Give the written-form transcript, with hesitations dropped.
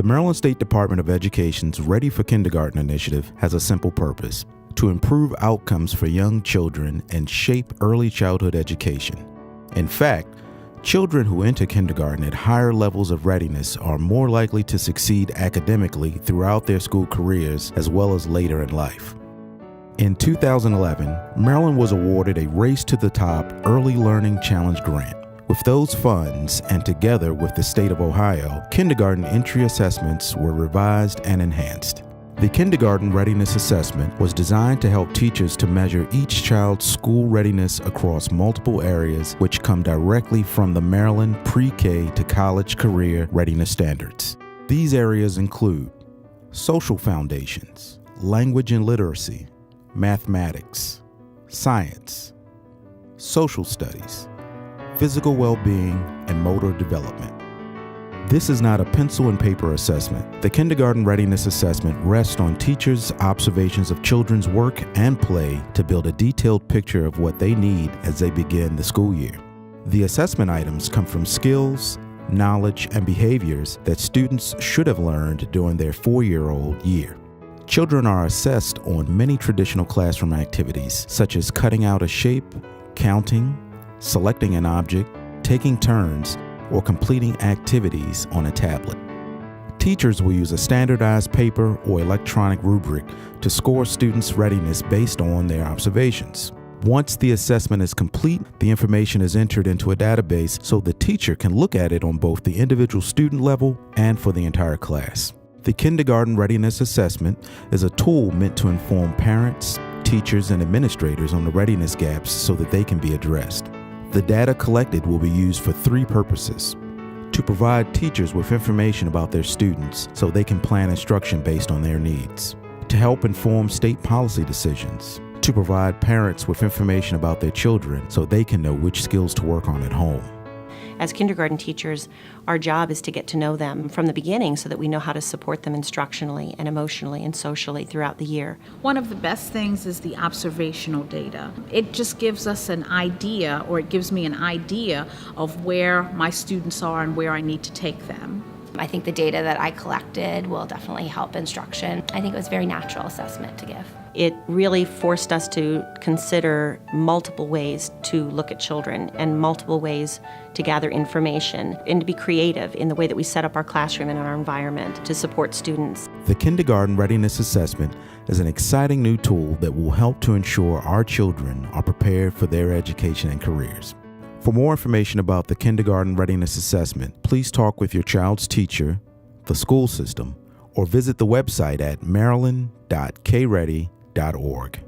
The Maryland State Department of Education's Ready for Kindergarten initiative has a simple purpose: to improve outcomes for young children and shape early childhood education. In fact, children who enter kindergarten at higher levels of readiness are more likely to succeed academically throughout their school careers as well as later in life. In 2011, Maryland was awarded a Race to the Top Early Learning Challenge grant. With those funds, and together with the state of Ohio, kindergarten entry assessments were revised and enhanced. The Kindergarten Readiness Assessment was designed to help teachers to measure each child's school readiness across multiple areas which come directly from the Maryland Pre-K to College Career Readiness Standards. These areas include social foundations, language and literacy, mathematics, science, social studies, physical well-being, and motor development. This is not a pencil and paper assessment. The Kindergarten Readiness Assessment rests on teachers' observations of children's work and play to build a detailed picture of what they need as they begin the school year. The assessment items come from skills, knowledge, and behaviors that students should have learned during their 4-year-old year. Children are assessed on many traditional classroom activities, such as cutting out a shape, counting, selecting an object, taking turns, or completing activities on a tablet. Teachers will use a standardized paper or electronic rubric to score students' readiness based on their observations. Once the assessment is complete, the information is entered into a database so the teacher can look at it on both the individual student level and for the entire class. The Kindergarten Readiness Assessment is a tool meant to inform parents, teachers, and administrators on the readiness gaps so that they can be addressed. The data collected will be used for 3 purposes: to provide teachers with information about their students so they can plan instruction based on their needs, to help inform state policy decisions, to provide parents with information about their children so they can know which skills to work on at home. As kindergarten teachers, our job is to get to know them from the beginning so that we know how to support them instructionally and emotionally and socially throughout the year. One of the best things is the observational data. It just gives us an idea, or it gives me an idea of where my students are and where I need to take them. I think the data that I collected will definitely help instruction. I think it was a very natural assessment to give. It really forced us to consider multiple ways to look at children and multiple ways to gather information and to be creative in the way that we set up our classroom and our environment to support students. The Kindergarten Readiness Assessment is an exciting new tool that will help to ensure our children are prepared for their education and careers. For more information about the Kindergarten Readiness Assessment, please talk with your child's teacher, the school system, or visit the website at maryland.kready.org.